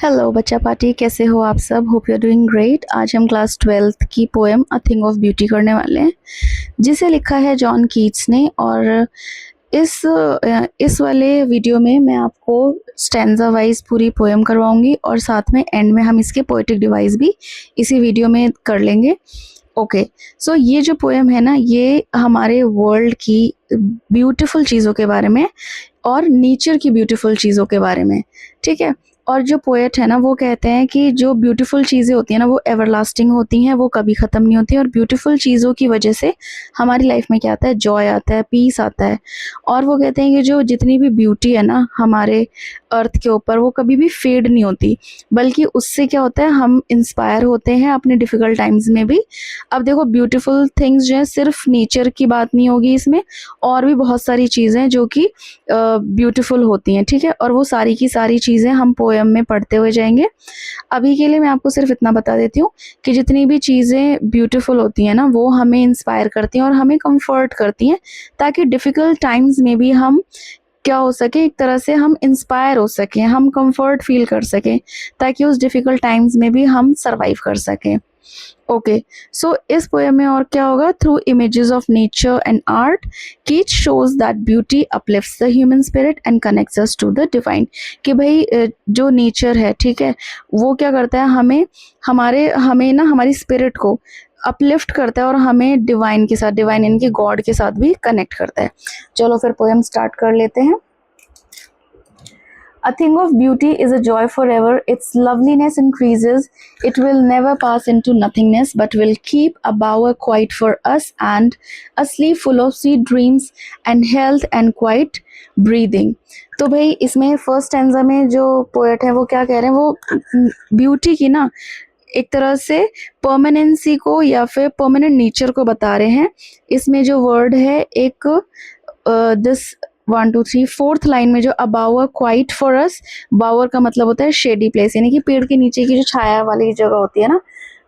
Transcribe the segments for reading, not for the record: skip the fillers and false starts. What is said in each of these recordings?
Hello बच्चा party, कैसे हो आप सब। Hope you are doing great. आज हम क्लास 12th की poem a thing of beauty करने वाले हैं, जिसे लिखा है जॉन कीट्स ने। और इस वाले वीडियो में मैं आपको स्टैंजा वाइज पूरी पोएम करवाऊंगी और साथ में एंड में हम इसके पोएटिक डिवाइस भी इसी वीडियो में कर लेंगे। ओके, सो ये जो पोएम है ना, ये हमारे वर्ल्ड की ब्यूटीफुल चीज़ों के बारे में और नेचर की ब्यूटीफुल चीज़ों के बारे में, ठीक है। और जो पोएट है ना, वो कहते हैं कि जो ब्यूटीफुल चीज़ें होती हैं ना, वो एवरलास्टिंग होती हैं, वो कभी ख़त्म नहीं होती। और ब्यूटीफुल चीज़ों की वजह से हमारी लाइफ में क्या आता है, जॉय आता है, पीस आता है। और वो कहते हैं कि जो जितनी भी ब्यूटी है ना हमारे अर्थ के ऊपर, वो कभी भी फेड नहीं होती, बल्कि उससे क्या होता है, हम इंस्पायर होते हैं अपने डिफ़िकल्ट टाइम्स में भी। अब देखो, ब्यूटीफुल थिंग्स जो है, सिर्फ नेचर की बात नहीं होगी इसमें, और भी बहुत सारी चीज़ें जो कि ब्यूटीफुल होती हैं, ठीक है। और वो सारी की सारी चीज़ें हम पोएम में पढ़ते हुए जाएंगे। अभी के लिए मैं आपको सिर्फ इतना बता देती हूँ कि जितनी भी चीज़ें ब्यूटीफुल होती हैं ना, वो हमें इंस्पायर करती हैं और हमें कंफर्ट करती हैं, ताकि डिफ़िकल्ट टाइम्स में भी हम क्या हो सके, एक तरह से हम इंस्पायर हो सकें, हम कंफर्ट फील कर सकें, ताकि उस डिफ़िकल्ट टाइम्स में भी हम सरवाइव कर सकें। ओके, सो इस पोएम में और क्या होगा, through images of nature and art Keats shows that beauty uplifts the human spirit and connects us to the divine. कि भाई जो नेचर है, ठीक है, वो क्या करता है, हमें ना हमारी स्पिरिट को अपलिफ्ट करता है और हमें डिवाइन के साथ, डिवाइन इनके गॉड के साथ भी कनेक्ट करता है। चलो फिर पोएम स्टार्ट कर लेते हैं। A thing of beauty is a joy forever. Its loveliness increases. It will never pass into nothingness, but will keep a bower quiet for us, and a sleep full of sweet dreams and health and quiet breathing. तो भाई इसमें first stanza में जो poet है वो क्या कह रहे हैं, वो ब्यूटी की ना एक तरह से परमानेंसी को या फिर परमानेंट नेचर को बता रहे हैं। इसमें जो वर्ड है, एक दिस 1 2 3 4th लाइन में जो अबावर क्वाइट फॉर अस, बावर का मतलब होता है शेडी प्लेस, यानी कि पेड़ के नीचे की जो छाया वाली जगह होती है ना।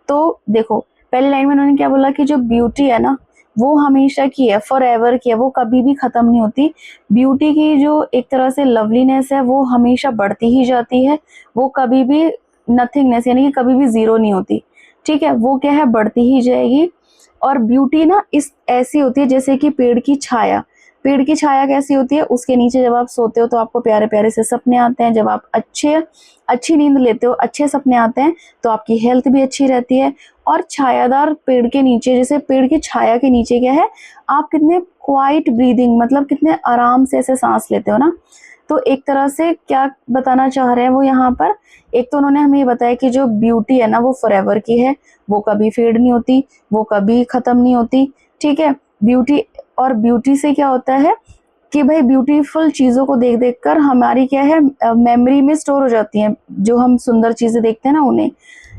तो देखो, पहली लाइन में उन्होंने क्या बोला कि जो ब्यूटी है ना, वो हमेशा की है, फॉर एवर की है, वो कभी भी खत्म नहीं होती। ब्यूटी की जो एक तरह से लवलीनेस है, वो हमेशा बढ़ती ही जाती है, वो कभी भी नथिंगनेस यानी कि कभी भी जीरो नहीं होती, ठीक है, वो क्या है, बढ़ती ही जाएगी। और ब्यूटी ना इस ऐसी होती है जैसे कि पेड़ की छाया। पेड़ की छाया कैसी होती है, उसके नीचे जब आप सोते हो तो आपको प्यारे प्यारे से सपने आते हैं। जब आप अच्छी नींद लेते हो, अच्छे सपने आते हैं, तो आपकी हेल्थ भी अच्छी रहती है। और छायादार पेड़ के नीचे, जैसे पेड़ की छाया के नीचे क्या है, आप कितने क्वाइट ब्रीदिंग, मतलब कितने आराम से ऐसे सांस लेते हो ना। तो एक तरह से क्या बताना चाह रहे हैं वो यहाँ पर, एक तो उन्होंने हमें ये बताया कि जो ब्यूटी है ना, वो फॉरएवर की है, वो कभी फेड नहीं होती, वो कभी खत्म नहीं होती, ठीक है। ब्यूटी, और ब्यूटी से क्या होता है कि भाई ब्यूटीफुल चीज़ों को देख देख कर हमारी क्या है, मेमोरी में स्टोर हो जाती हैं। जो हम सुंदर चीज़ें देखते हैं ना, उन्हें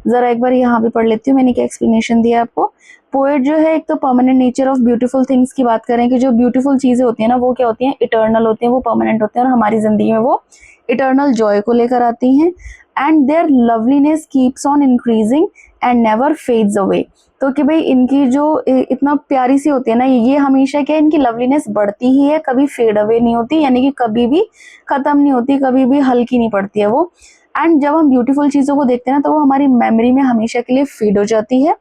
ज़रा एक बार यहाँ पे पढ़ लेती हूँ, मैंने क्या एक्सप्लेनेशन दिया आपको। पोएट जो है, एक तो permanent nature of beautiful things की बात करें कि जो ब्यूटीफुल चीज़ें होती हैं ना, वो क्या होती हैं, इटर्नल होती हैं, वो परमानेंट होती हैं, और हमारी ज़िंदगी में वो इटर्नल जॉय को लेकर आती हैं। And their loveliness keeps on increasing and never fades away. तो कि भाई इनकी जो इतना प्यारी सी होती है ना, ये हमेशा क्या है, इनकी लवलीनेस बढ़ती ही है, कभी फेड अवे नहीं होती, यानी कि कभी भी खत्म नहीं होती, कभी भी हल्की नहीं पड़ती है वो। एंड जब हम ब्यूटीफुल चीज़ों को देखते हैं ना, तो वो हमारी मेमोरी में हमेशा के लिए फीड हो जाती है।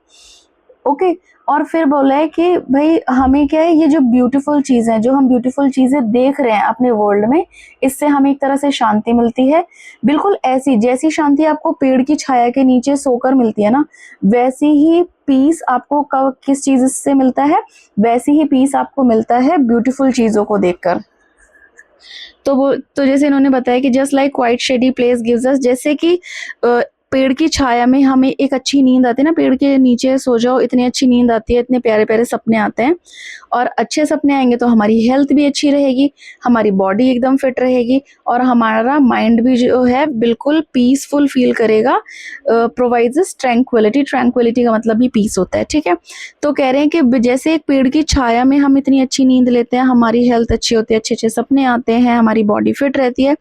ओके, और फिर बोला है कि भाई हमें क्या है, ये जो ब्यूटीफुल चीज़ें, जो हम ब्यूटीफुल चीज़ें देख रहे हैं अपने वर्ल्ड में, इससे हमें एक तरह से शांति मिलती है। बिल्कुल ऐसी जैसी शांति आपको पेड़ की छाया के नीचे सोकर मिलती है ना, वैसी ही पीस आपको कब किस चीज़ से मिलता है, वैसी ही पीस आपको मिलता है ब्यूटीफुल चीज़ों को देखकर। तो जैसे इन्होंने बताया कि just like quite shady place gives us, जैसे कि पेड़ की छाया में हमें एक अच्छी नींद आती है ना, पेड़ के नीचे सो जाओ, इतनी अच्छी नींद आती है, इतने प्यारे प्यारे सपने आते हैं। और अच्छे सपने आएंगे तो हमारी हेल्थ भी अच्छी रहेगी, हमारी बॉडी एकदम फिट रहेगी, और हमारा माइंड भी जो है बिल्कुल पीसफुल फील करेगा। प्रोवाइड्स ट्रैंक्विलिटी, ट्रैंक्विलिटी का मतलब भी पीस होता है, ठीक है। तो कह रहे हैं कि जैसे एक पेड़ की छाया में हम इतनी अच्छी नींद लेते हैं, हमारी हेल्थ अच्छी होती है, अच्छे अच्छे सपने आते हैं, हमारी बॉडी फिट रहती है,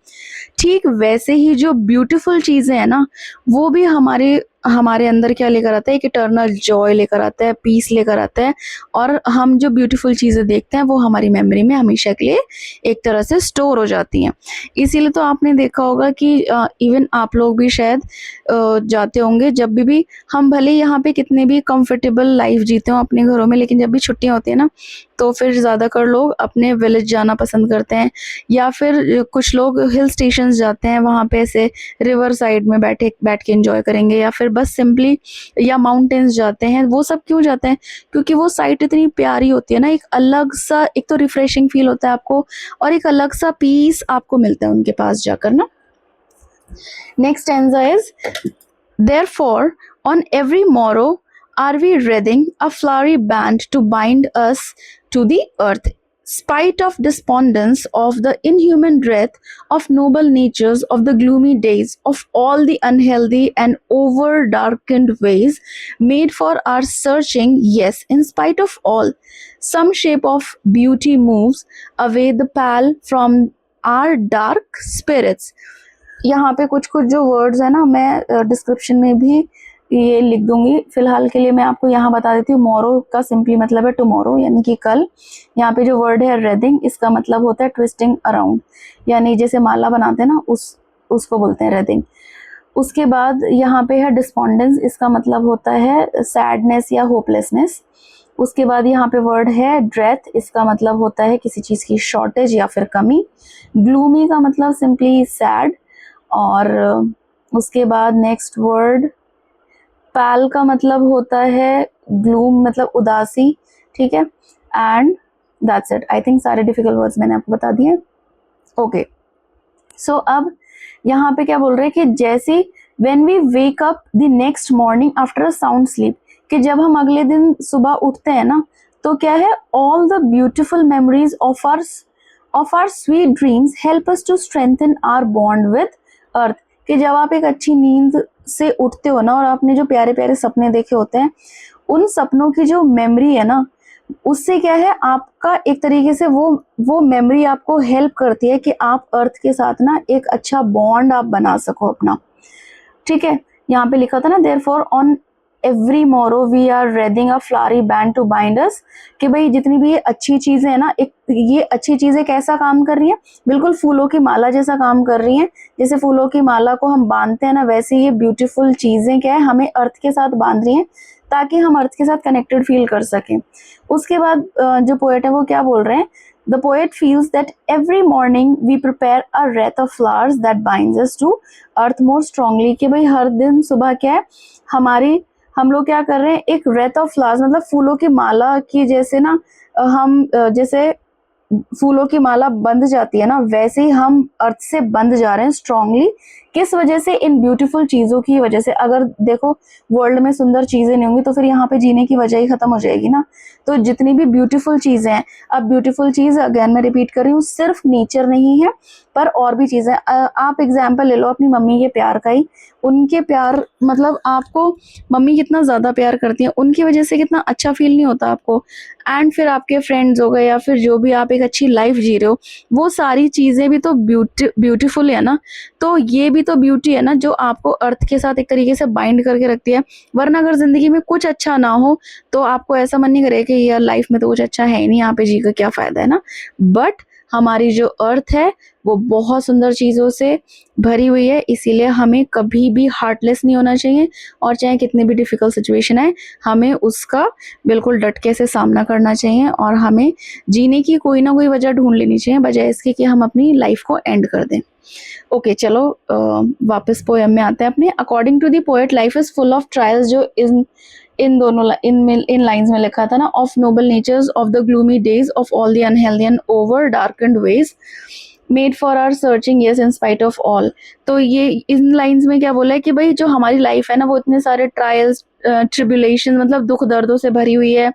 ठीक वैसे ही जो ब्यूटीफुल चीज़ें हैं ना, वो भी हमारे हमारे अंदर क्या लेकर आता है, एक इटर्नल जॉय लेकर आता है, पीस लेकर आता है, और हम जो ब्यूटीफुल चीज़ें देखते हैं वो हमारी मेमोरी में हमेशा के लिए एक तरह से स्टोर हो जाती हैं। इसीलिए तो आपने देखा होगा कि इवन आप लोग भी शायद जाते होंगे, जब भी हम भले यहाँ पे कितने भी कंफर्टेबल लाइफ जीते हो अपने घरों में, लेकिन जब भी छुट्टियाँ होती है ना, तो फिर ज़्यादातर लोग अपने विलेज जाना पसंद करते हैं, या फिर कुछ लोग हिल स्टेशंस जाते हैं, वहाँ पे ऐसे रिवर साइड में बैठ के एंजॉय करेंगे, या फिर बस सिंपली या माउंटेन्स जाते हैं। वो सब क्यों जाते हैं? क्योंकि वो साइट इतनी प्यारी होती है ना, एक अलग सा, एक तो रिफ्रेशिंग फील होता है आपको, और एक अलग सा पीस आपको मिलता है उनके पास जाकर ना। Next stanza is, therefore on every morrow are we wreathing a flowery band to bind us to the earth, spite of despondence, of the inhuman dread, of noble natures, of the gloomy days, of all the unhealthy and over darkened ways made for our searching. Yes, in spite of all, some shape of beauty moves away the pall from our dark spirits. यहाँ पे कुछ कुछ जो words है ना, मैं description में भी ये लिख दूंगी। फिलहाल के लिए मैं आपको यहाँ बता देती हूँ। मोरो का सिंपली मतलब है टुमारो, यानी कि कल। यहाँ पे जो वर्ड है रेदिंग, इसका मतलब होता है ट्विस्टिंग अराउंड, यानी जैसे माला बनाते हैं ना, उसको बोलते हैं रेदिंग। उसके बाद यहाँ पे है डिस्पॉन्डेंस, इसका मतलब होता है सैडनेस या होपलेसनेस। उसके बाद यहाँ पे वर्ड है ड्रेथ, इसका मतलब होता है किसी चीज़ की शॉर्टेज या फिर कमी। ग्लूमी का मतलब सिंपली सैड। और उसके बाद नेक्स्ट वर्ड पैल का मतलब होता है ग्लूम, मतलब उदासी, ठीक है। And that's it. I think सारे डिफिकल्ट वर्ड्स मैंने आपको बता दिए। ओके, सो अब यहाँ पे क्या बोल रहे हैं कि जैसे when we wake up the next morning after a sound sleep, कि जब हम अगले दिन सुबह उठते हैं ना, तो क्या है, all the beautiful memories of our sweet dreams help us to strengthen our bond with earth. कि जब आप एक अच्छी नींद से उठते हो ना, और आपने जो प्यारे प्यारे सपने देखे होते हैं, उन सपनों की जो मेमोरी है ना, उससे क्या है, आपका एक तरीके से वो मेमोरी आपको हेल्प करती है कि आप अर्थ के साथ ना एक अच्छा बॉन्ड आप बना सको अपना, ठीक है। यहाँ पे लिखा था ना, therefore on every morrow we are wreathing a flowery band to bind us, कि भाई जितनी भी ये अच्छी चीजें हैं ना, एक ये अच्छी चीजें कैसा काम कर रही हैं, बिल्कुल फूलों की माला जैसा काम कर रही हैं। जैसे फूलों की माला को हम बांधते हैं ना, वैसे ये ब्यूटीफुल चीजें क्या है, हमें अर्थ के साथ बांध रही हैं, ताकि हम अर्थ के साथ कनेक्टेड फील कर सकें। उसके बाद जो पोएट है वो क्या बोल रहे हैं, the poet feels that every morning we prepare a wreath of flowers that binds us to earth more strongly, कि भाई हर दिन सुबह क्या है, हम लोग क्या कर रहे हैं, एक रेथ ऑफ फ्लावर्स, मतलब फूलों की माला की जैसे ना, हम जैसे फूलों की माला बंध जाती है ना, वैसे ही हम अर्थ से बंध जा रहे हैं स्ट्रांगली। किस वजह से? इन ब्यूटीफुल चीजों की वजह से। अगर देखो वर्ल्ड में सुंदर चीजें नहीं होंगी तो फिर यहाँ पे जीने की वजह ही खत्म हो जाएगी ना। तो जितनी भी ब्यूटीफुल चीजें हैं, अब ब्यूटीफुल चीज अगेन मैं रिपीट कर रही हूँ, सिर्फ नेचर नहीं है, पर और भी चीजें। आप एग्जाम्पल ले लो अपनी मम्मी के प्यार का ही। उनके प्यार, मतलब आपको मम्मी कितना ज्यादा प्यार करती हैं, उनकी वजह से कितना अच्छा फील नहीं होता आपको। एंड फिर आपके फ्रेंड्स हो गए, या फिर जो भी आप एक अच्छी लाइफ जी रहे हो, वो सारी चीजें भी तो ब्यूटीफुल है ना। तो ये भी तो ब्यूटी है ना, जो आपको अर्थ के साथ एक तरीके से बाइंड करके रखती है। वरना अगर जिंदगी में कुछ अच्छा ना हो तो आपको ऐसा मन नहीं करेगा कि यार लाइफ में तो कुछ अच्छा है ही नहीं, यहाँ पे जी का क्या फायदा है ना। बट हमारी जो अर्थ है वो बहुत सुंदर चीज़ों से भरी हुई है, इसीलिए हमें कभी भी हार्टलेस नहीं होना चाहिए। और चाहे कितनी भी डिफिकल्ट सिचुएशन है, हमें उसका बिल्कुल डट के से सामना करना चाहिए, और हमें जीने की कोई ना कोई वजह ढूंढ लेनी चाहिए, बजाय इसके कि हम अपनी लाइफ को एंड कर दें। ओके, चलो वापस पोएम में आते हैं अपने। According to the poet, life is full of trials, जो इन लाइंस में लिखा था ना, of noble natures, of the gloomy days, of all the unhealthy and over darkened ways made for our searching, yes in spite of all. तो ये इन lines में क्या बोला है कि भाई जो हमारी लाइफ है ना, वो इतने सारे ट्रायल्स ट्रिब्यूलेशन मतलब दुख दर्दों से भरी हुई है,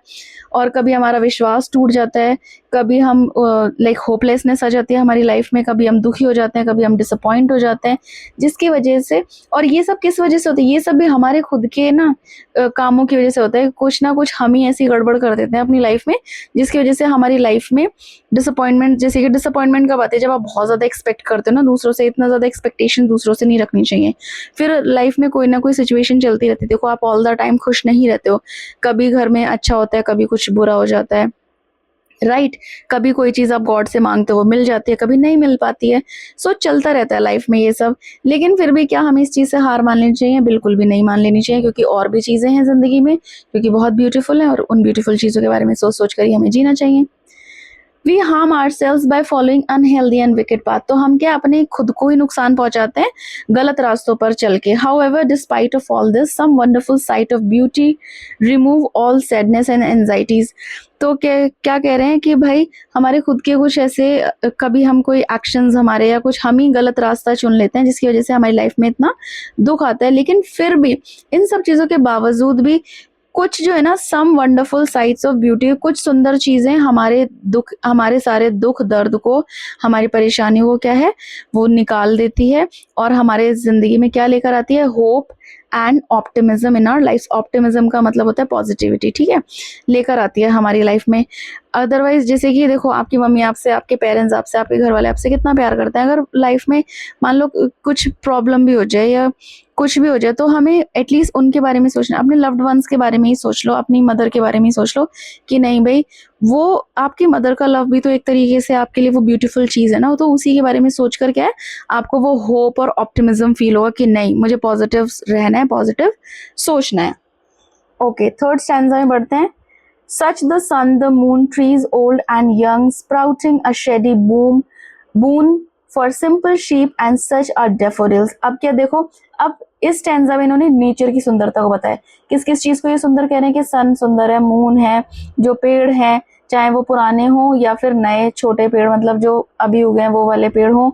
और कभी हमारा विश्वास टूट जाता है, कभी हम लाइक होपलेसनेस आ जाती है हमारी लाइफ में, कभी हम दुखी हो जाते हैं, कभी हम डिसअपॉइंट हो जाते हैं, जिसकी वजह से, और ये सब किस वजह से होता है, ये सब भी हमारे खुद के ना कामों की वजह से होता है। कुछ ना कुछ हम ही ऐसी गड़बड़ कर देते हैं अपनी लाइफ में, जिसकी वजह से हमारी लाइफ में डिसअपॉइंटमेंट, जैसे कि डिसअपॉइंटमेंट कब आती है, जब आप बहुत ज़्यादा एक्सपेक्ट करते हो ना दूसरों से। इतना ज़्यादा एक्सपेक्टेशन दूसरों से नहीं रखनी चाहिए। फिर लाइफ में कोई ना कोई सिचुएशन चलती रहती है। देखो, आप ऑल द टाइम खुश नहीं रहते हो, कभी घर में अच्छा होता है, कभी कुछ बुरा हो जाता है, राइट। कभी कोई चीज़ आप गॉड से मांगते हो वो मिल जाती है, कभी नहीं मिल पाती है। सो चलता रहता है लाइफ में ये सब। लेकिन फिर भी क्या हमें इस चीज़ से हार मान लेनी चाहिए? बिल्कुल भी नहीं मान लेनी चाहिए, क्योंकि और भी चीज़ें हैं ज़िंदगी में जो कि बहुत ब्यूटीफुल हैं, और उन ब्यूटीफुल चीज़ों के बारे में सोच सोच कर ही हमें जीना चाहिए। We harm ourselves by following unhealthy and wicked path. तो हम क्या अपने खुद को ही नुकसान पहुंचाते हैं गलत रास्तों पर चल के। However, despite of all this, some wonderful sight of beauty remove all sadness and anxieties. तो क्या कह रहे हैं कि भाई हमारे खुद के कुछ ऐसे कभी हम कोई एक्शंस हमारे, या कुछ हम ही गलत रास्ता चुन लेते हैं जिसकी वजह से हमारी लाइफ में इतना दुख आता है। लेकिन फिर भी इन सब चीज़ों के बावजूद भी कुछ जो है ना, some wonderful sights of beauty, कुछ सुंदर चीजें हमारे सारे दुख दर्द को, हमारी परेशानियों को क्या है वो निकाल देती है, और हमारे जिंदगी में क्या लेकर आती है? Hope and optimism in our life. Optimism का मतलब होता है पॉजिटिविटी, ठीक है, लेकर आती है हमारी लाइफ में। अदरवाइज जैसे कि देखो, आपकी मम्मी आपसे, आपके पेरेंट्स आपसे, आपके घर वाले आपसे कितना प्यार करते हैं। अगर लाइफ में मान लो कुछ प्रॉब्लम भी हो जाए या कुछ भी हो जाए, तो हमें एटलीस्ट उनके बारे में सोचना, अपने लव्ड वंस के बारे में ही सोच लो, अपनी मदर के बारे में ही सोच लो कि नहीं भाई, वो आपकी मदर का लव भी तो एक तरीके से आपके लिए वो ब्यूटीफुल चीज़ है ना। तो उसी के बारे में सोच कर क्या है, आपको वो होप और ऑप्टिमिज्म फील होगा कि नहीं, मुझे पॉजिटिव रहना है, पॉजिटिव सोचना है। ओके, थर्ड स्टैंजा में बढ़ते हैं। Such the sun, the moon, trees old and young, sprouting a shady boon for simple sheep, and such are daffodils. अब क्या देखो, अब इस स्टैंजा में इन्होंने नेचर की सुंदरता को बताया। किस किस चीज को ये सुंदर कह रहे हैं? कि सन सुंदर है, मून है, जो पेड़ हैं चाहे वो पुराने हों या फिर नए छोटे पेड़, मतलब जो अभी उगे हैं वो वाले पेड़ हों,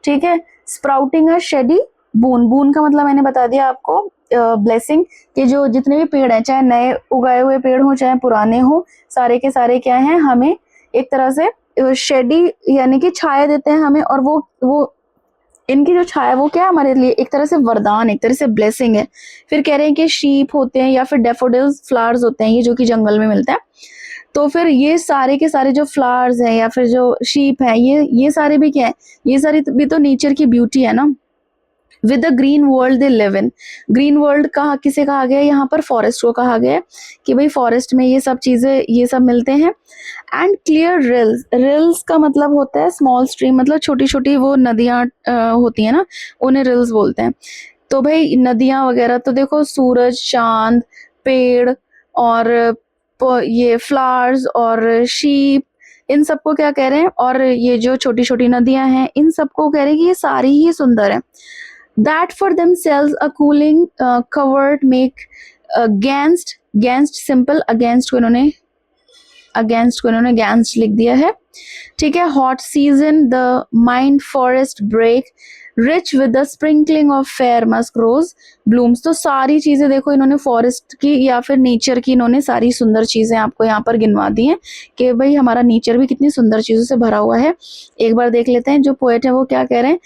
ठीक है। स्प्राउटिंग है शेडी बून का मतलब मैंने बता दिया आपको, ब्लेसिंग, कि जो जितने भी पेड़ हैं, चाहे नए उगाए हुए पेड़ हों चाहे पुराने हों, सारे के सारे क्या हैं, हमें एक तरह से शेडी यानी कि छाया देते हैं हमें। और वो इनकी जो छाया वो क्या है हमारे लिए एक तरह से वरदान, एक तरह से ब्लेसिंग है। फिर कह रहे हैं कि शीप होते हैं या फिर डेफोडिल्स फ्लावर्स होते हैं, ये जो कि जंगल में मिलते हैं। तो फिर ये सारे के सारे जो फ्लावर्स हैं या फिर जो शीप है, ये सारे भी क्या है? ये सारी भी तो नेचर की ब्यूटी है ना। With the green world they live in. Green world कहा किसे कहा गया है? यहाँ पर फॉरेस्ट को कहा गया है कि भाई फॉरेस्ट में ये सब चीजें, ये सब मिलते हैं। एंड क्लियर रिल्स का मतलब होता है स्मॉल स्ट्रीम, मतलब छोटी छोटी वो नदियाँ होती हैं ना, उन्हें रिल्स बोलते हैं। तो भाई नदियाँ वगैरह, तो देखो सूरज, चांद, पेड़, और ये फ्लावर्स और शीप, इन सबको क्या कह रहे हैं? और ये जो छोटी छोटी नदियां हैं, इन सबको कह रहे हैं कि ये सारी ही सुंदर है। That for themselves a cooling covert make against simple, against को इन्होंने against लिख दिया है, ठीक है। Hot season the mind forest brake rich with the sprinkling of fair musk rose blooms. तो सारी चीजें देखो, इन्होंने फॉरेस्ट की या फिर नेचर की, इन्होंने सारी सुंदर चीजें आपको यहाँ पर गिनवा दी हैं कि भाई हमारा नेचर भी कितनी सुंदर चीजों से भरा हुआ है। एक बार देख लेते हैं जो पोएट है वो क्या कह रहे हैं।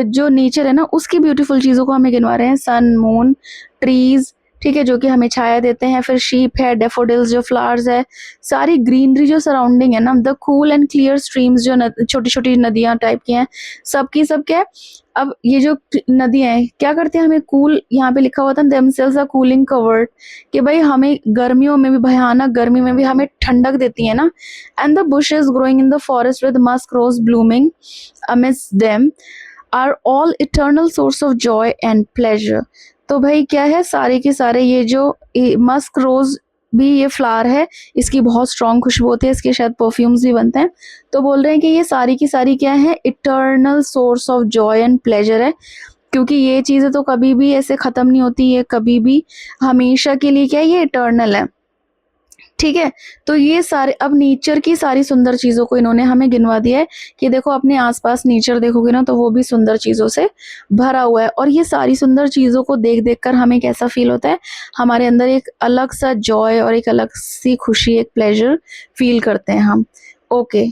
जो नेचर है ना, उसकी ब्यूटीफुल चीजों को हमें गिनवा रहे हैं। सन, मून, ट्रीज, ठीक है, जो कि हमें छाया देते हैं। फिर शीप है, डेफोडिल्स जो फ्लावर्स है, सारी ग्रीनरी जो सराउंडिंग है ना, the cool and clear streams जो छोटी छोटी नदियां टाइप की हैं, सबकी सब क्या है। अब ये जो नदियां हैं क्या करते हैं, हमें कूल, यहाँ पे लिखा हुआ था देमसेल्व्स आर कूलिंग कवर्ड, कि भाई हमें गर्मियों में भी, भयानक गर्मी में भी हमें ठंडक देती है ना। And the bushes growing in the forest with musk rose blooming amidst them are all eternal source of joy and pleasure. तो भाई क्या है, सारे के सारे ये जो मस्क रोज भी ये फ्लावर है, इसकी बहुत स्ट्रॉन्ग खुशबू होती है, इसके शायद परफ्यूम्स भी बनते हैं। तो बोल रहे हैं कि ये सारी की सारी क्या है, eternal source of joy and pleasure है, क्योंकि ये चीजें तो कभी भी ऐसे खत्म नहीं होती, ये कभी भी हमेशा के लिए क्या है, ये इटर्नल है। ठीक है। तो ये सारे अब नेचर की सारी सुंदर चीज़ों को इन्होंने हमें गिनवा दिया है कि देखो अपने आसपास नेचर देखोगे ना तो वो भी सुंदर चीज़ों से भरा हुआ है। और ये सारी सुंदर चीज़ों को देख देख कर हमें कैसा फील होता है, हमारे अंदर एक अलग सा जॉय और एक अलग सी खुशी, एक प्लेजर फील करते हैं हम। ओके,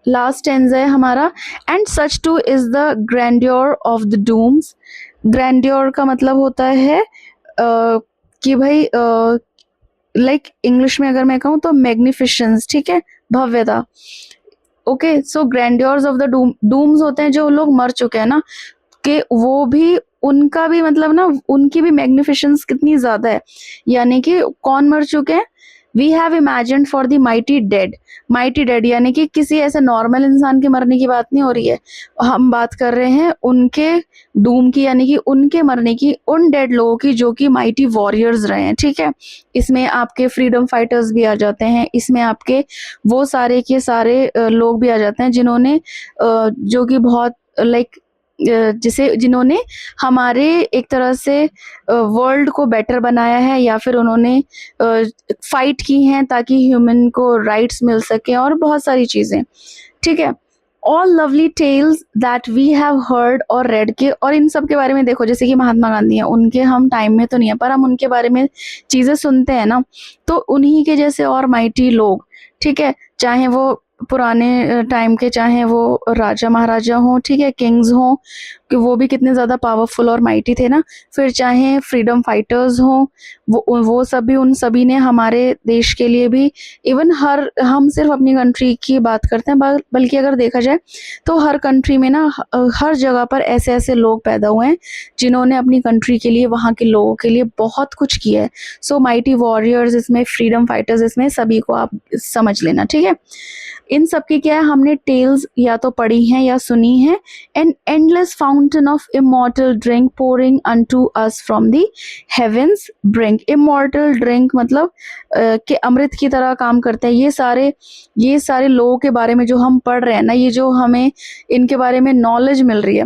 लास्ट स्टेंजा है हमारा, and such too is the grandeur of the dooms. Grandeur का मतलब होता है कि भाई लाइक इंग्लिश में अगर मैं कहूँ तो मैग्निफिशेंस, ठीक है, भव्यता। Okay, so grandeurs of the dooms होते हैं जो लोग मर चुके हैं ना, कि वो भी उनका भी मतलब ना उनकी भी मैग्निफिशेंस कितनी ज्यादा है। यानी कि कौन मर चुके हैं, we have imagined for the mighty dead. Mighty dead यानी कि किसी ऐसे नॉर्मल इंसान के मरने की बात नहीं हो रही है, हम बात कर रहे हैं उनके डूम की, यानी कि उनके मरने की, उन डेड लोगों की जो कि माइटी वॉरियर्स रहे हैं। ठीक है, इसमें आपके फ्रीडम फाइटर्स भी आ जाते हैं, इसमें आपके वो सारे के सारे लोग भी आ जाते हैं जिन्होंने जो कि बहुत लाइक जिन्होंने हमारे एक तरह से वर्ल्ड को बेटर बनाया है, या फिर उन्होंने फाइट की हैं ताकि ह्यूमन को राइट्स मिल सके और बहुत सारी चीजें। ठीक है, all lovely tales that we have heard और रेड के, और इन सब के बारे में देखो, जैसे कि महात्मा गांधी हैं, उनके हम टाइम में तो नहीं है पर हम उनके बारे में चीजें सुनते हैं ना, तो उन्हीं के जैसे और माइटी लोग, ठीक है, चाहे वो पुराने टाइम के, चाहे वो राजा महाराजा हों, ठीक है, किंग्स हों, कि वो भी कितने ज़्यादा पावरफुल और माइटी थे ना, फिर चाहे फ्रीडम फाइटर्स हों, वो सब भी, उन सभी ने हमारे देश के लिए भी, इवन हम सिर्फ अपनी कंट्री की बात करते हैं, बल्कि अगर देखा जाए तो हर कंट्री में ना हर जगह पर ऐसे ऐसे लोग पैदा हुए हैं जिन्होंने अपनी कंट्री के लिए, वहाँ के लोगों के लिए बहुत कुछ किया है। सो माइटी वॉरियर्स इसमें, फ्रीडम फाइटर्स इसमें, सभी को आप समझ लेना। ठीक है, इन सब की क्या है, हमने टेल्स या तो पढ़ी हैं या सुनी है। An endless fountain of immortal drink pouring unto us from the heaven's brink. Immortal drink मतलब कि अमृत की तरह काम करते हैं। ये सारे लोगों के बारे में जो हम पढ़ रहे हैं ना, ये जो हमें इनके बारे में नॉलेज मिल रही है,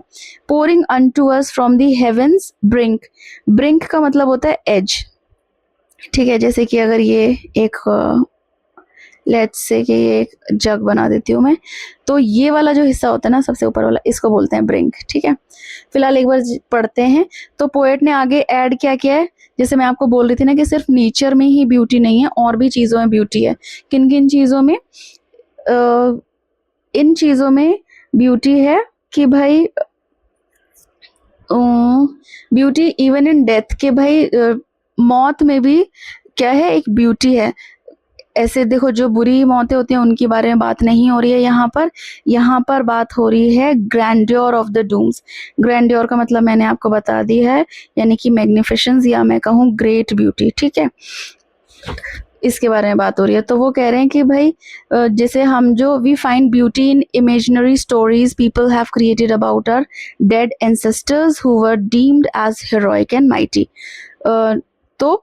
pouring unto us from the heaven's brink. Brink का मतलब होता है एज। ठीक है, जैसे कि अगर ये एक लेट्स से कि ये एक जग बना देती हूँ मैं, तो ये वाला जो हिस्सा होता है ना सबसे ऊपर वाला, इसको बोलते हैं ब्रिंक। ठीक है, फिलहाल एक बार पढ़ते हैं। तो पोएट ने आगे ऐड क्या किया है, जैसे मैं आपको बोल रही थी ना कि सिर्फ नेचर में ही ब्यूटी नहीं है, और भी चीज़ों में ब्यूटी है। किन किन चीज़ों में? इन चीज़ों में ब्यूटी है कि भाई ब्यूटी इवन इन डेथ, के भाई मौत में भी क्या है, एक ब्यूटी है। ऐसे देखो, जो बुरी मौतें होती हैं उनके बारे में बात नहीं हो रही है यहाँ पर बात हो रही है grandeur of the dooms. Grandeur का मतलब मैंने आपको बता दी है, यानी कि मैग्निफिशेंस, या मैं कहूँ ग्रेट ब्यूटी। ठीक है, इसके बारे में बात हो रही है। तो वो कह रहे हैं कि भाई जैसे हम जो we find beauty in imaginary stories people have created about our dead ancestors who were deemed as heroic and mighty. तो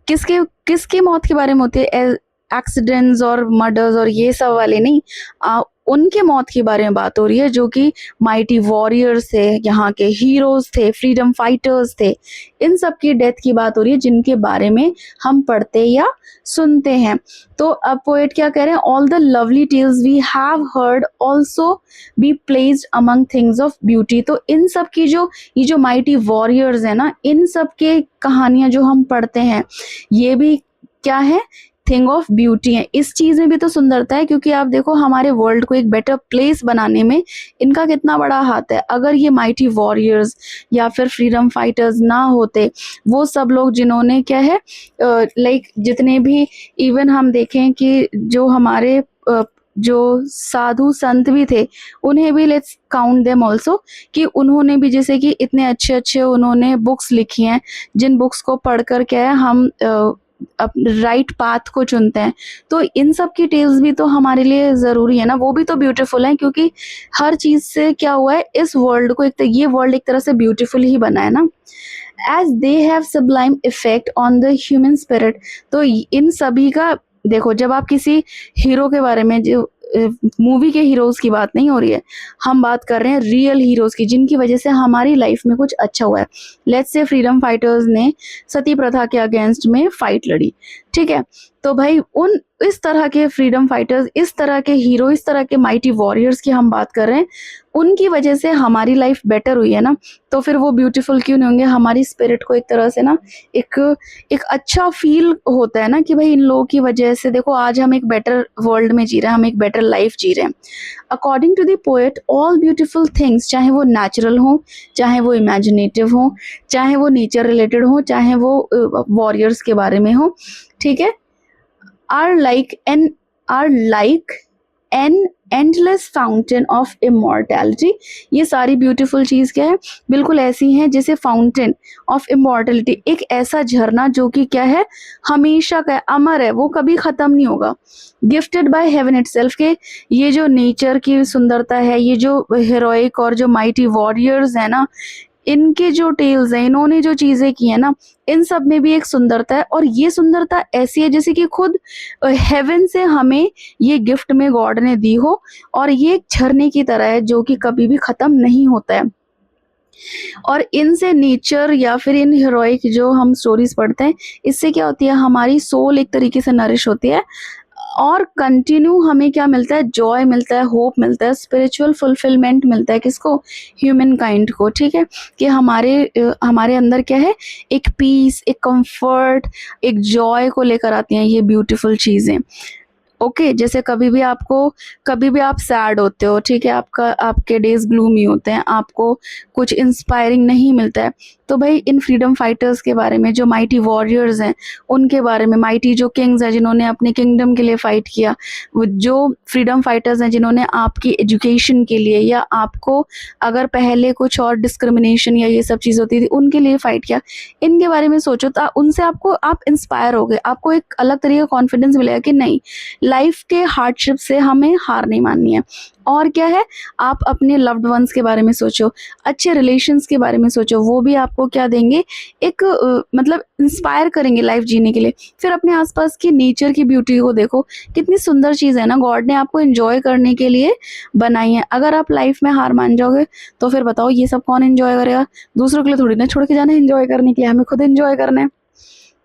किसकी मौत के बारे में होती है? एक्सीडेंट्स और मर्डर्स और ये सब वाले नहीं, उनके मौत के बारे में बात हो रही है जो कि माइटी वॉरियर्स थे, यहाँ के हीरोज थे, फ्रीडम फाइटर्स थे। इन सब की डेथ की बात हो रही है जिनके बारे में हम पढ़ते या सुनते हैं। तो अब पोएट क्या कह रहे हैं, all the lovely tales we have heard also be placed among things of beauty. तो इन सब की ये जो माइटी वॉरियर्स है ना, इन सब के कहानियां जो हम पढ़ते हैं, ये भी क्या है, थिंग ऑफ ब्यूटी है। इस चीज में भी तो सुंदरता है, क्योंकि आप देखो हमारे वर्ल्ड को एक बेटर प्लेस बनाने में इनका कितना बड़ा हाथ है। अगर ये माइटी वॉरियर्स या फिर फ्रीडम फाइटर्स ना होते, वो सब लोग जिन्होंने क्या है लाइक जितने भी, इवन हम देखें कि जो हमारे जो साधु संत भी थे, उन्हें भी लेट्स काउंट देम ऑल्सो, कि उन्होंने भी जैसे कि इतने अच्छे अच्छे उन्होंने बुक्स लिखी हैं, जिन बुक्स को पढ़कर क्या है हम राइट पाथ को चुनते हैं। तो इन सब की टेल्स भी तो हमारे लिए जरूरी है ना, वो भी तो ब्यूटीफुल है, क्योंकि हर चीज से क्या हुआ है, इस वर्ल्ड को ये वर्ल्ड एक तरह से ब्यूटीफुल ही बना है ना, as they have sublime effect on the human spirit. तो इन सभी का देखो, जब आप किसी हीरो के बारे में, जो मूवी के हीरोज की बात नहीं हो रही है, हम बात कर रहे हैं रियल हीरोज की, जिनकी वजह से हमारी लाइफ में कुछ अच्छा हुआ है। लेट्स से फ्रीडम फाइटर्स ने सती प्रथा के अगेंस्ट में फाइट लड़ी, ठीक है। तो भाई उन इस तरह के फ्रीडम फाइटर्स, इस तरह के हीरो, इस तरह के माइटी वॉरियर्स की हम बात कर रहे हैं, उनकी वजह से हमारी लाइफ बेटर हुई है ना, तो फिर वो ब्यूटीफुल क्यों नहीं होंगे। हमारी स्पिरिट को एक तरह से ना एक एक अच्छा फील होता है ना कि भाई इन लोगों की वजह से देखो आज हम एक बेटर वर्ल्ड में जी रहे हैं, हम एक बेटर लाइफ जी रहे हैं। According to the poet, all beautiful things, चाहे वो नेचुरल हो, चाहे वो इमेजिनेटिव हो, चाहे वो नेचर रिलेटेड हो, चाहे वो वॉरियर्स के बारे में हो, ठीक है, are like an are like an endless fountain of immortality। ये सारी ब्यूटीफुल चीज क्या है, बिल्कुल ऐसी हैं जैसे फाउंटेन ऑफ इमोर्टैलिटी, एक ऐसा झरना जो कि क्या है, हमेशा का है, अमर है, वो कभी खत्म नहीं होगा। गिफ्टेड बाय हेवन इटसेल्फ के ये जो नेचर की सुंदरता है, ये जो हेरोइक और जो माइटी वॉरियर्स है ना, इनके जो टेल्स हैं, इन्होंने जो चीजें की है ना, इन सब में भी एक सुंदरता है। और ये सुंदरता ऐसी है जैसे कि खुद हेवन से हमें ये गिफ्ट में गॉड ने दी हो, और ये एक झरने की तरह है जो कि कभी भी खत्म नहीं होता है। और इनसे नेचर या फिर इन हीरोइक जो हम स्टोरीज पढ़ते हैं, इससे क्या होती है, हमारी सोल एक तरीके से नरिश होती है, और कंटिन्यू हमें क्या मिलता है, जॉय मिलता है, होप मिलता है, स्पिरिचुअल फुलफिलमेंट मिलता है। किसको, ह्यूमन काइंड को, ठीक है, कि हमारे अंदर क्या है, एक पीस, एक कंफर्ट, एक जॉय को लेकर आती हैं ये ब्यूटीफुल चीजें। ओके, जैसे कभी भी आप सैड होते हो, ठीक है, आपके डेज ग्लूमी होते हैं, आपको कुछ इंस्पायरिंग नहीं मिलता है, तो भाई इन फ्रीडम फाइटर्स के बारे में, जो माइटी वॉरियर्स हैं उनके बारे में, माइटी जो किंग्स हैं जिन्होंने अपने किंगडम के लिए फाइट किया, वो जो फ्रीडम फाइटर्स हैं जिन्होंने आपकी एजुकेशन के लिए, या आपको अगर पहले कुछ और डिस्क्रिमिनेशन या ये सब चीज़ होती थी उनके लिए फाइट किया, इनके बारे में सोचो तो उनसे आप इंस्पायर हो गए, आपको एक अलग तरीके का कॉन्फिडेंस मिलेगा कि नहीं, लाइफ के हार्डशिप से हमें हार नहीं माननी है। और क्या है, आप अपने लव्ड वंस के बारे में सोचो, अच्छे रिलेशंस के बारे में सोचो, वो भी आपको क्या देंगे, एक मतलब इंस्पायर करेंगे लाइफ जीने के लिए। फिर अपने आसपास की नेचर की ब्यूटी को देखो, कितनी सुंदर चीज़ है ना, गॉड ने आपको एंजॉय करने के लिए बनाई है। अगर आप लाइफ में हार मान जाओगे तो फिर बताओ ये सब कौन एंजॉय करेगा, दूसरों के लिए थोड़ी ना छोड़ के जाना है एंजॉय करने के लिए, हमें खुद एंजॉय करना है।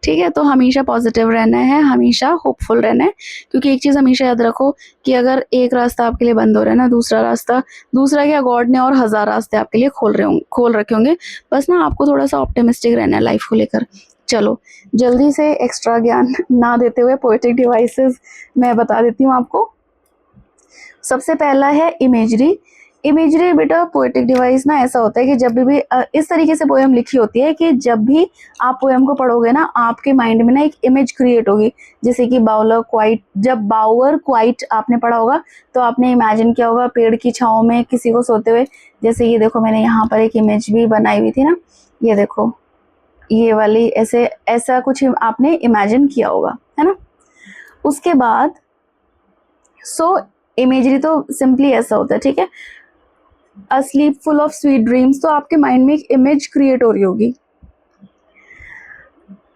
ठीक है, तो हमेशा पॉजिटिव रहना है, हमेशा होपफुल रहना है, क्योंकि एक चीज़ हमेशा याद रखो कि अगर एक रास्ता आपके लिए बंद हो रहा है ना, दूसरा क्या, गॉड ने और 1000 रास्ते आपके लिए खोल रखे होंगे। बस ना आपको थोड़ा सा ऑप्टिमिस्टिक रहना है लाइफ को लेकर। चलो जल्दी से एक्स्ट्रा ज्ञान ना देते हुए पोएटिक डिवाइसेस मैं बता देती हूँ आपको। सबसे पहला है इमेजरी। इमेजरी बेटा पोएटिक डिवाइस ना ऐसा होता है कि जब भी इस तरीके से पोएम लिखी होती है कि जब भी आप पोएम को पढ़ोगे ना, आपके माइंड में ना एक इमेज क्रिएट होगी। जैसे कि बाउअर क्वाइट आपने पढ़ा होगा तो आपने इमेजिन किया होगा पेड़ की छांव में किसी को सोते हुए। जैसे ये देखो, मैंने यहाँ पर एक इमेज भी बनाई हुई थी ना, ये देखो, ये वाली ऐसा कुछ आपने इमेजिन किया होगा, है ना। उसके बाद इमेजरी तो सिंपली ऐसा होता है, ठीक है, a sleep full of sweet dreams, तो आपके माइंड में एक इमेज क्रिएट हो रही होगी।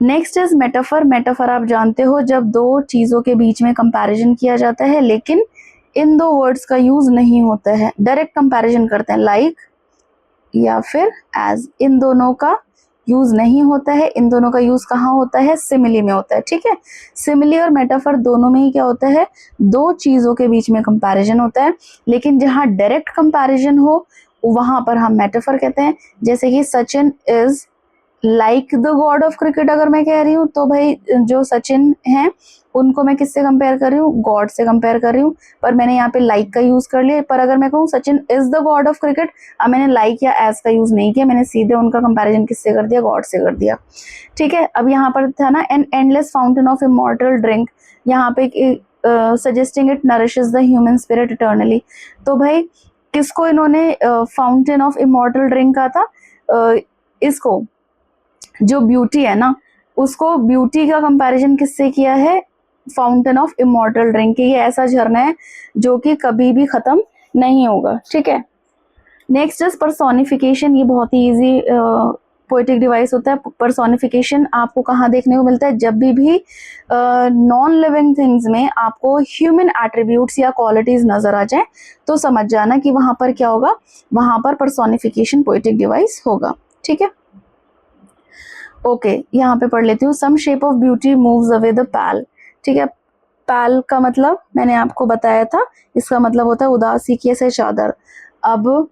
Next is metaphor. मेटाफर आप जानते हो, जब दो चीज़ों के बीच में कंपैरिजन किया जाता है लेकिन इन दो वर्ड्स का यूज नहीं होता है, डायरेक्ट कंपैरिजन करते हैं, लाइक या फिर एज, इन दोनों का यूज नहीं होता है। इन दोनों का यूज कहाँ होता है, सिमिली में होता है, ठीक है। सिमिली और मेटाफर दोनों में ही क्या होता है, दो चीजों के बीच में कंपैरिजन होता है, लेकिन जहाँ डायरेक्ट कंपैरिजन हो वहां पर हम मेटाफर कहते हैं। जैसे कि Sachin is like the God of cricket, अगर मैं कह रही हूँ तो भाई जो सचिन हैं उनको मैं किससे कंपेयर कर रही हूँ, गॉड से कंपेयर कर रही हूँ, पर मैंने यहाँ पे लाइक का यूज कर लिया। पर अगर मैं कहूँ Sachin is the God of cricket, अब मैंने लाइक या एज का यूज नहीं किया, मैंने सीधे उनका कंपैरिजन किससे कर दिया, गॉड से कर दिया, ठीक है। अब यहाँ पर था ना N endless fountain of immortal drink, यहाँ पे suggesting it nourishes the human spirit eternally. तो भाई किसको इन्होंने फाउंटेन ऑफ इमॉर्टल ड्रिंक कहा था, इसको जो ब्यूटी है ना, उसको ब्यूटी का कंपैरिजन किससे किया है, फाउंटेन ऑफ इमॉर्टल ड्रिंक। ये ऐसा झरना है जो कि कभी भी खत्म नहीं होगा, ठीक है। Next is personification. ये बहुत ही इजी पोएटिक डिवाइस होता है। पर्सोनिफिकेशन आपको कहाँ देखने को मिलता है, जब भी नॉन लिविंग थिंग्स में आपको ह्यूमन एट्रीब्यूट्स या क्वालिटीज नजर आ जाए तो समझ जाना कि वहां पर क्या होगा, वहां पर पर्सोनिफिकेशन पोएटिक डिवाइस होगा, ठीक है। ओके, यहाँ पे पढ़ लेती हूँ। Some shape of beauty moves away the pall. ठीक है, पैल का मतलब मैंने आपको बताया था, इसका मतलब होता है उदासी की ऐसे चादर। अब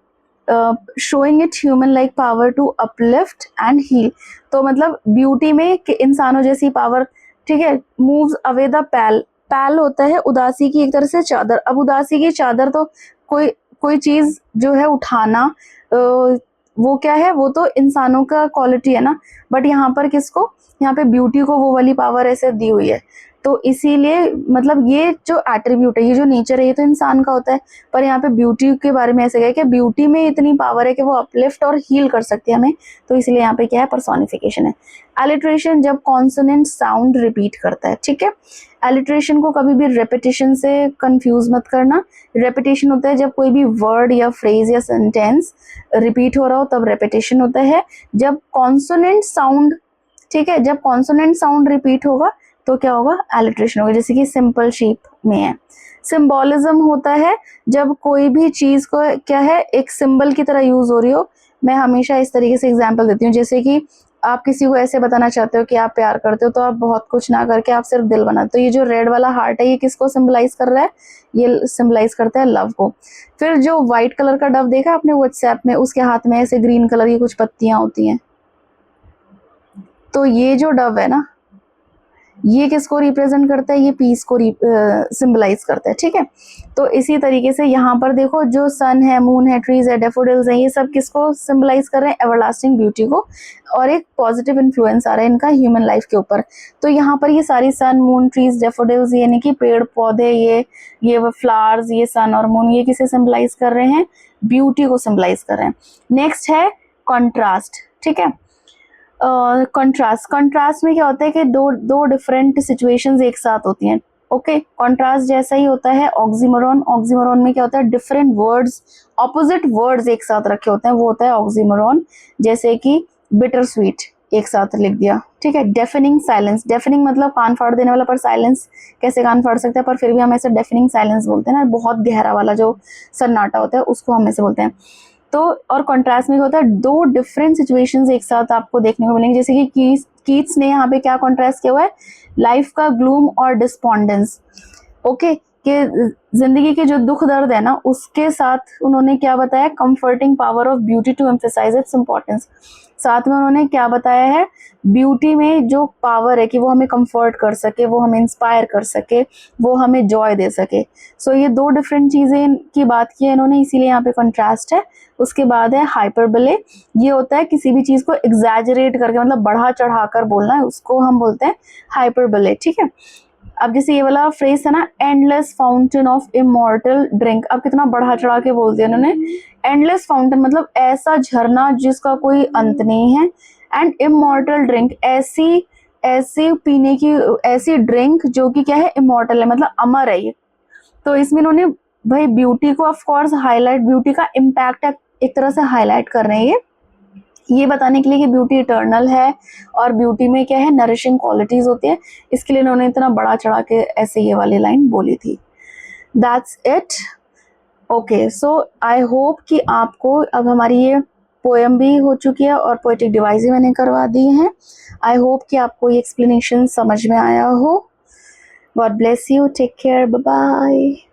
showing it human like power to uplift and heal, तो मतलब ब्यूटी में कि इंसानों जैसी पावर। ठीक है, मूव्स अवे द पैल, पैल होता है उदासी की एक तरह से चादर। अब उदासी की चादर तो कोई कोई चीज जो है उठाना, वो क्या है, वो तो इंसानों का क्वालिटी है ना, बट यहाँ पर किसको, यहाँ पे ब्यूटी को वो वाली पावर ऐसे दी हुई है। तो इसीलिए मतलब ये जो एट्रीब्यूट है, ये जो नेचर है, ये तो इंसान का होता है, पर यहाँ पे ब्यूटी के बारे में ऐसे कहा कि ब्यूटी में इतनी पावर है कि वो अपलिफ्ट और हील कर सकती है हमें, तो इसलिए यहाँ पे क्या है, पर्सोनिफिकेशन है। एलिट्रेशन, जब कॉन्सोनेंट साउंड रिपीट करता है। ठीक है, एलिट्रेशन को कभी भी रेपिटेशन से कंफ्यूज मत करना। रेपिटेशन होता है जब कोई भी वर्ड या फ्रेज या सेंटेंस रिपीट हो रहा हो, तब रेपिटेशन होता है। जब कॉन्सोनेंट साउंड, ठीक है, जब कॉन्सोनेंट साउंड रिपीट होगा तो क्या होगा, एलिट्रेशन होगा, जैसे कि सिंपल शेप में है। सिंबोलिज्म होता है जब कोई भी चीज को क्या है, एक सिंबल की तरह यूज हो रही हो। मैं हमेशा इस तरीके से एग्जांपल देती हूँ, जैसे कि आप किसी को ऐसे बताना चाहते हो कि आप प्यार करते हो, तो आप बहुत कुछ ना करके आप सिर्फ दिल बनाते हो। तो ये जो रेड वाला हार्ट है, ये किसको सिंबलाइज कर रहा है, ये सिंबलाइज करता है लव को। फिर जो व्हाइट कलर का डव देखा आपने व्हाट्सएप में, उसके हाथ में ऐसे ग्रीन कलर की कुछ पत्तियां होती हैं, तो ये जो डव है ना, ये किसको रिप्रेजेंट करता है, ये पीस को सिंबलाइज करता है। ठीक है, तो इसी तरीके से यहाँ पर देखो, जो सन है, मून है, ट्रीज है, डेफोडिल्स हैं, ये सब किसको सिंबलाइज कर रहे हैं, एवरलास्टिंग ब्यूटी को, और एक पॉजिटिव इन्फ्लुएंस आ रहा है इनका ह्यूमन लाइफ के ऊपर। तो यहाँ पर ये सारी सन, मून, ट्रीज, डेफोडिल्स, यानी कि पेड़ पौधे, ये फ्लावर्स, ये सन और मून, ये किसे सिंबलाइज कर रहे हैं, ब्यूटी को सिंबलाइज कर रहे हैं। नेक्स्ट है कॉन्ट्रास्ट। ठीक है, कंट्रास्ट में क्या होता है कि दो डिफरेंट सिचुएशंस एक साथ होती हैं। ओके, कंट्रास्ट जैसा ही होता है ऑक्सीमोरॉन। ऑक्सीमोरॉन में क्या होता है, डिफरेंट वर्ड्स, ऑपोजिट वर्ड्स एक साथ रखे होते हैं, वो होता है ऑक्सीमोरॉन। जैसे कि बिटर स्वीट एक साथ लिख दिया। ठीक है, डेफनिंग साइलेंस, डेफनिंग मतलब कान फाड़ देने वाला, पर साइलेंस कैसे कान फाड़ सकते हैं, पर फिर भी हम ऐसे डेफनिंग साइलेंस बोलते हैं ना, बहुत गहरा वाला जो सन्नाटा होता है, उसको हम ऐसे बोलते हैं। तो और कॉन्ट्रास्ट में होता है, दो डिफरेंट सिचुएशंस एक साथ आपको देखने को मिलेंगे। जैसे कि कीट्स ने यहाँ पे क्या कॉन्ट्रास्ट किया हुआ है, लाइफ का ग्लूम और डिस्पोंडेंस। ओके, कि जिंदगी के जो दुख दर्द है ना, उसके साथ उन्होंने क्या बताया, comforting power of beauty to emphasise its importance. साथ में उन्होंने क्या बताया है, ब्यूटी में जो पावर है कि वो हमें कंफर्ट कर सके, वो हमें इंस्पायर कर सके, वो हमें जॉय दे सके। सो ये दो डिफरेंट चीजें की बात की है इन्होंने, इसीलिए यहाँ पे कंट्रास्ट है। उसके बाद है हाइपरबोले, ये होता है किसी भी चीज को एग्जैजरेट करके, मतलब बढ़ा चढ़ा कर बोलना है, उसको हम बोलते हैं हाइपरबोले। ठीक है, अब जैसे ये वाला फ्रेज था ना, endless fountain of immortal drink, अब कितना बढ़ा चढ़ा के बोल दिया इन्होंने। एंडलेस फाउंटेन मतलब ऐसा झरना जिसका कोई अंत नहीं है, एंड इमॉर्टल ड्रिंक ऐसी ऐसी पीने की ऐसी ड्रिंक जो कि क्या है, इमॉर्टल है, मतलब अमर है ये। तो इसमें इन्होंने भाई ब्यूटी को ऑफ कोर्स हाईलाइट, ब्यूटी का इम्पैक्ट एक तरह से हाईलाइट कर रहे हैं ये बताने के लिए कि ब्यूटी इटर्नल है और ब्यूटी में क्या है, नरिशिंग क्वालिटीज होती है। इसके लिए इन्होंने इतना बड़ा चढ़ा के ऐसे ये वाली लाइन बोली थी। That's it. Okay, so I hope कि आपको अब हमारी ये पोएम भी हो चुकी है और पोएटिक डिवाइस भी मैंने करवा दी है। आई होप कि आपको ये एक्सप्लेनेशन समझ में आया हो। God bless you, take care, bye bye.